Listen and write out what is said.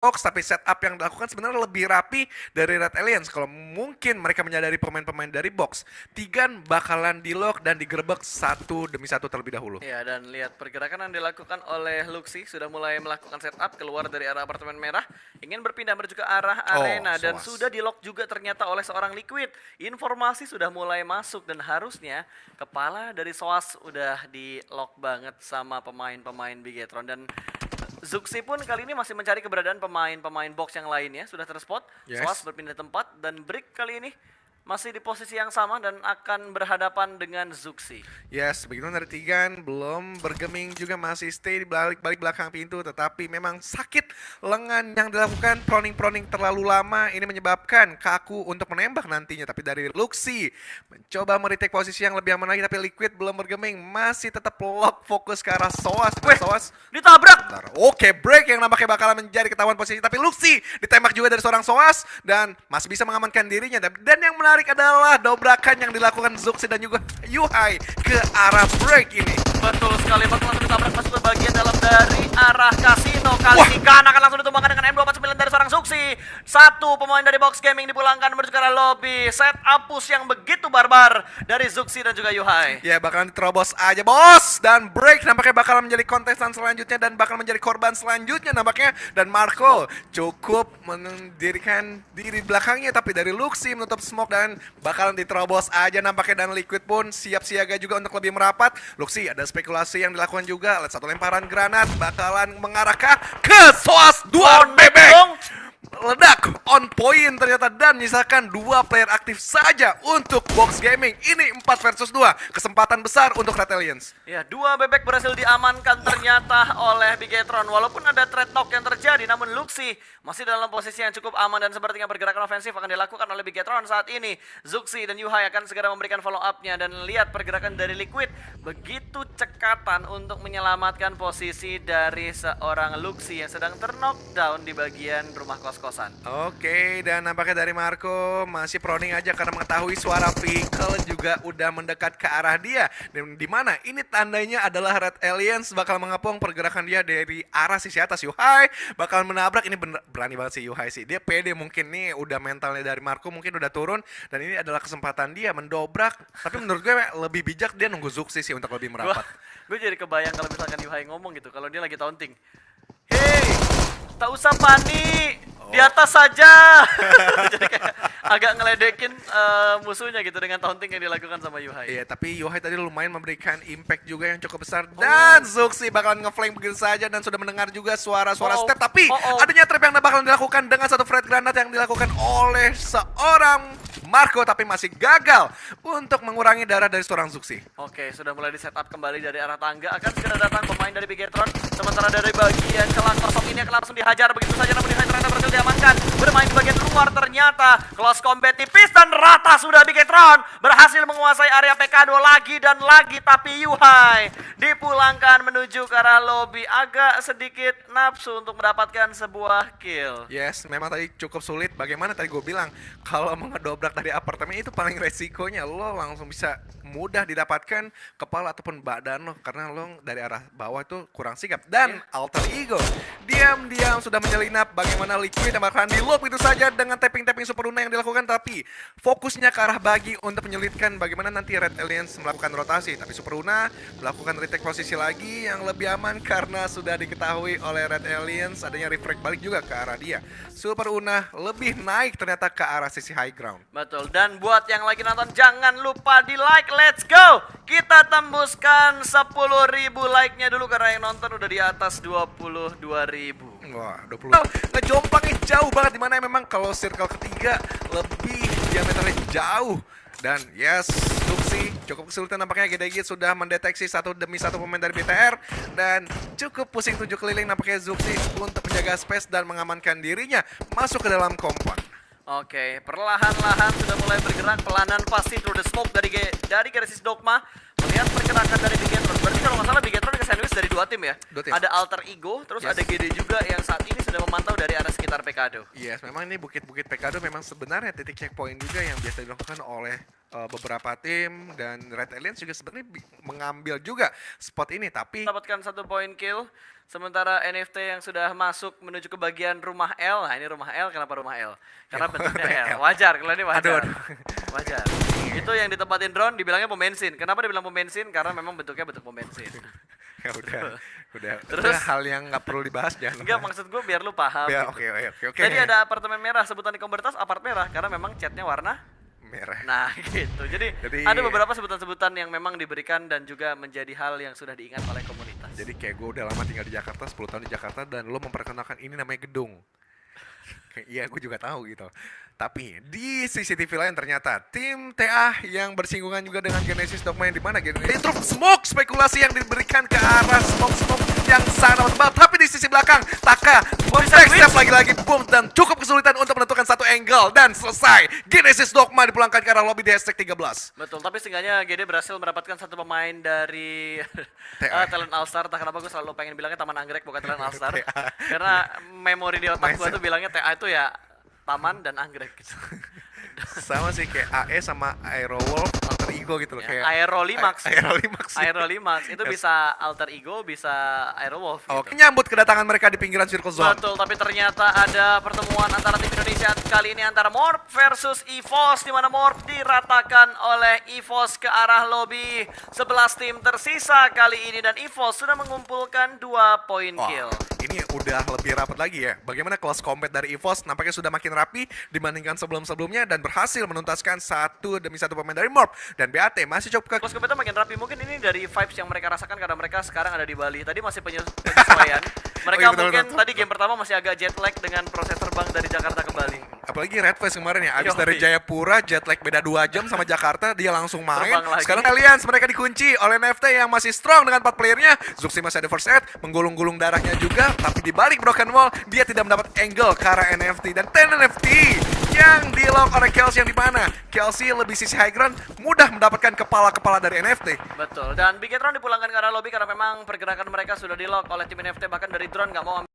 box, tapi setup yang dilakukan sebenarnya lebih rapi dari Red Aliens. Kalau mungkin mereka menyadari pemain-pemain dari box, Tigan bakalan di lock dan digerebek satu demi satu terlebih dahulu. Ya, dan lihat pergerakan yang dilakukan oleh Luxi sudah mulai melakukan setup keluar dari arah apartemen merah, ingin berpindah menuju ke arah arena dan Soas. sudah di lock juga ternyata oleh seorang Liquid. Informasi sudah mulai masuk dan harusnya kepala dari Soas udah di lock banget sama pemain-pemain Bigetron dan Zuxi pun kali ini masih mencari keberadaan pemain-pemain box yang lainnya, sudah terspot. Yes. Soas berpindah tempat dan Brick kali ini masih di posisi yang sama dan akan berhadapan dengan Zuxi. Yes, begitu dari Tigan belum bergeming juga masih stay di balik belakang pintu, tetapi memang sakit lengan yang dilakukan proning terlalu lama ini menyebabkan kaku untuk menembak nantinya. Tapi dari Luxi mencoba meretake posisi yang lebih aman lagi, tapi Liquid belum bergeming, masih tetap lock fokus ke arah Soas. Soas ditabrak. bentar. Oke, break yang nampaknya bakalan menjadi ketahuan posisi, tapi Luxi ditembak juga dari seorang Soas dan masih bisa mengamankan dirinya. Dan yang menarik adalah dobrakan yang dilakukan Zuxi dan juga Yuhai ke arah break ini. Betul sekali, bakal langsung ditabrak masuk ke bagian dalam dari arah kasino. Kali ini Kan akan langsung ditumbangkan dengan M249 dari seorang Zuxi. Satu pemain dari Box Gaming dipulangkan menuju ke arah lobby. Set up push yang begitu barbar dari Zuxi dan juga Yuhai. Ya, bakalan diterobos aja, bos. Dan break nampaknya bakalan menjadi kontestan selanjutnya dan bakal menjadi korban selanjutnya nampaknya. Dan Marco cukup mendirikan diri belakangnya, tapi dari Luxi menutup smoke dan bakalan diterobos aja nampaknya. Dan Liquid pun siap siaga juga untuk lebih merapat. Luxi ada spekulasi yang dilakukan juga. Satu lemparan granat bakalan mengarahkah ke Soas 2 bebek. Ledak on point ternyata dan misalkan dua player aktif saja untuk Box Gaming. Ini 4 versus 2. Kesempatan besar untuk Red Aliens. Ya, dua bebek berhasil diamankan ternyata oleh Bigetron. Walaupun ada trade talk yang terjadi, namun Luxi masih dalam posisi yang cukup aman dan sepertinya pergerakan ofensif akan dilakukan oleh Bigetron saat ini. Zuxi dan Yuhai akan segera memberikan follow up-nya dan lihat pergerakan dari Liquid begitu cekatan untuk menyelamatkan posisi dari seorang Luxi yang sedang terknockdown di bagian rumah kos-kosan. Oke, dan nampaknya dari Marco masih proning aja karena mengetahui suara vehicle juga udah mendekat ke arah dia. Dan di mana ini tandanya adalah Red Aliens bakal mengepung pergerakan dia dari arah sisi atas. Yuhai bakal menabrak. Ini berani banget sih Yuhai sih. Dia pede mungkin nih, udah mentalnya dari Marco mungkin udah turun dan ini adalah kesempatan dia mendobrak. Tapi menurut gue lebih bijak dia nunggu Zuxi sih untuk lebih merapat. Gue jadi kebayang kalau misalkan Yuhai ngomong gitu, kalau dia lagi taunting. Hey, tak usah panik, di atas saja. Jadi kayak agak ngeledekin musuhnya gitu dengan taunting yang dilakukan sama Yuhai. Iya, tapi Yuhai tadi lumayan memberikan impact juga yang cukup besar. Dan Zuxi bakalan ngeflank begitu saja dan sudah mendengar juga suara-suara step. Tapi adanya trap yang bakalan dilakukan dengan satu Fred Granat yang dilakukan oleh seorang Marco. Tapi masih gagal untuk mengurangi darah dari seorang Zuxi. Oke, sudah mulai di setup kembali dari arah tangga. Akan segera datang pemain dari Bigetron. Sementara dari bagian celah kosong ini akan langsung dihajar begitu saja. Namun Yuhai ternyata berhasil diamankan. Bermain di bagian luar ternyata. Close combat tipis dan rata sudah Bigetron. Berhasil menguasai area PK2 lagi dan lagi. Tapi Yuhai dipulangkan menuju ke arah lobby. Agak sedikit nafsu untuk mendapatkan sebuah kill. Yes, memang tadi cukup sulit. Bagaimana tadi gue bilang, kalau mengedobrak dari apartemen itu paling resikonya. Lo langsung bisa mudah didapatkan kepala ataupun badan lo karena lo dari arah bawah itu kurang sigap. Dan Alter Ego diam-diam sudah menyelinap bagaimana Liquid yang bakalan di loop itu saja dengan tapping-tapping Super Luna yang dilakukan, tapi fokusnya ke arah bagi untuk menyulitkan bagaimana nanti Red Aliens melakukan rotasi. Tapi Super Luna melakukan retake posisi lagi yang lebih aman karena sudah diketahui oleh Red Aliens adanya refract balik juga ke arah dia. Super Luna lebih naik ternyata ke arah sisi high ground. Betul, dan buat yang lagi nonton jangan lupa di like, let's go. Kita tembuskan 10.000 like-nya dulu karena yang nonton udah di atas 22.000. Wah, 20. Ngejomplangnya jauh banget dimana memang kalau circle ketiga lebih diameternya jauh. Dan yes, Luxi cukup kesulitan nampaknya. GDG sudah mendeteksi satu demi satu pemain dari BTR dan cukup pusing 7 keliling nampaknya Zuxi untuk menjaga space dan mengamankan dirinya masuk ke dalam kompak. Oke, perlahan-lahan sudah mulai bergerak, pelanan pasti through the smoke dari Genesis Dogma. Melihat pergerakan dari Bigetron. Berarti kalau nggak salah Bigetron ke sandwich dari dua tim ya? Ada Alter Ego, terus ada GD juga yang saat ini sudah memantau dari arah sekitar Pekado. Yes, memang ini bukit-bukit Pekado memang sebenarnya titik checkpoint juga yang biasa dilakukan oleh beberapa tim. Dan Red Aliens juga sebenarnya mengambil juga spot ini, tapi Dapatkan 1 poin kill. Sementara NFT yang sudah masuk menuju ke bagian rumah L. Nah, ini rumah L, kenapa rumah L? Karena Ya, bentuknya bentuknya L. L. Wajar, kalau ini wajar. Aduh. Wajar. Itu yang ditempatin drone dibilangnya pom bensin. Kenapa dibilang pom bensin? Karena memang bentuknya bentuk pom bensin. Ya udah. Terus? Udah hal yang nggak perlu dibahas jangan. Enggak, maksud gue biar lu paham. Ya, gitu. oke. Jadi ada apartemen merah, sebutan di komunitas apart merah karena memang catnya warna merah. nah gitu. Jadi ada beberapa sebutan-sebutan yang memang diberikan dan juga menjadi hal yang sudah diingat oleh komunitas. Jadi kayak gue udah lama tinggal di Jakarta, 10 tahun di Jakarta, dan lo memperkenalkan ini namanya gedung. Kayak, iya, gue juga tahu gitu. Tapi di CCTV lain ternyata tim TA yang bersinggungan juga dengan Genesis Dogma yang dimana Genesis truk smoke spekulasi yang diberikan ke arah smoke yang sangat tebal. Tapi di sisi belakang Taka step lagi-lagi boom dan cukup kesulitan untuk menentukan satu angle dan selesai. Genesis Dogma dipulangkan ke arah lobby di hashtag 13. Betul, tapi setidaknya GD berhasil mendapatkan satu pemain dari Talent All-Star. Tak kenapa gue selalu pengen bilangnya Taman Anggrek bukan Talent All-Star. Karena memori di otak gue tuh bilangnya TA itu ya taman dan anggrek gitu. Sama sih kayak AE sama Aerowolf alter ego gitu loh, kayak Aerolimax. Aerolimax. Aerolimax itu bisa alter ego, bisa Aerowolf gitu. Oke, nyambut kedatangan mereka di pinggiran circle zone. Betul, tapi ternyata ada pertemuan antara tim Indonesia kali ini antara Morph versus EVOS, di mana Morph diratakan oleh EVOS ke arah lobby. 11 tim tersisa kali ini dan EVOS sudah mengumpulkan 2 poin kill. Ini udah lebih rapat lagi ya. Bagaimana close combat dari EVOS nampaknya sudah makin rapi dibandingkan sebelum-sebelumnya dan berhasil menuntaskan satu demi satu pemain dari Morph, dan BAT masih cukup Close combat makin rapi, mungkin ini dari vibes yang mereka rasakan karena mereka sekarang ada di Bali. Tadi masih penyesuaian. Mereka betul, mungkin betul. tadi game pertama masih agak jet lag dengan proses terbang dari Jakarta ke Bali. apalagi Red Face kemarin ya, abis Yoi. dari Jayapura jet lag beda 2 jam sama Jakarta, dia langsung main. Terbang lagi. Sekarang Alliance mereka dikunci oleh NFT yang masih strong dengan 4 playernya. Zuxi masih ada first aid, menggulung-gulung darahnya juga, tapi di balik broken wall dia tidak mendapat angle ke arah NFT, dan 10 NFT yang di lock oleh Kelsey, yang di mana Kelsey lebih sisi high ground, mudah mendapatkan kepala-kepala dari NFT. Betul, dan Bigetron dipulangkan ke arah lobby karena memang pergerakan mereka sudah di lock oleh tim NFT, bahkan dari drone nggak mau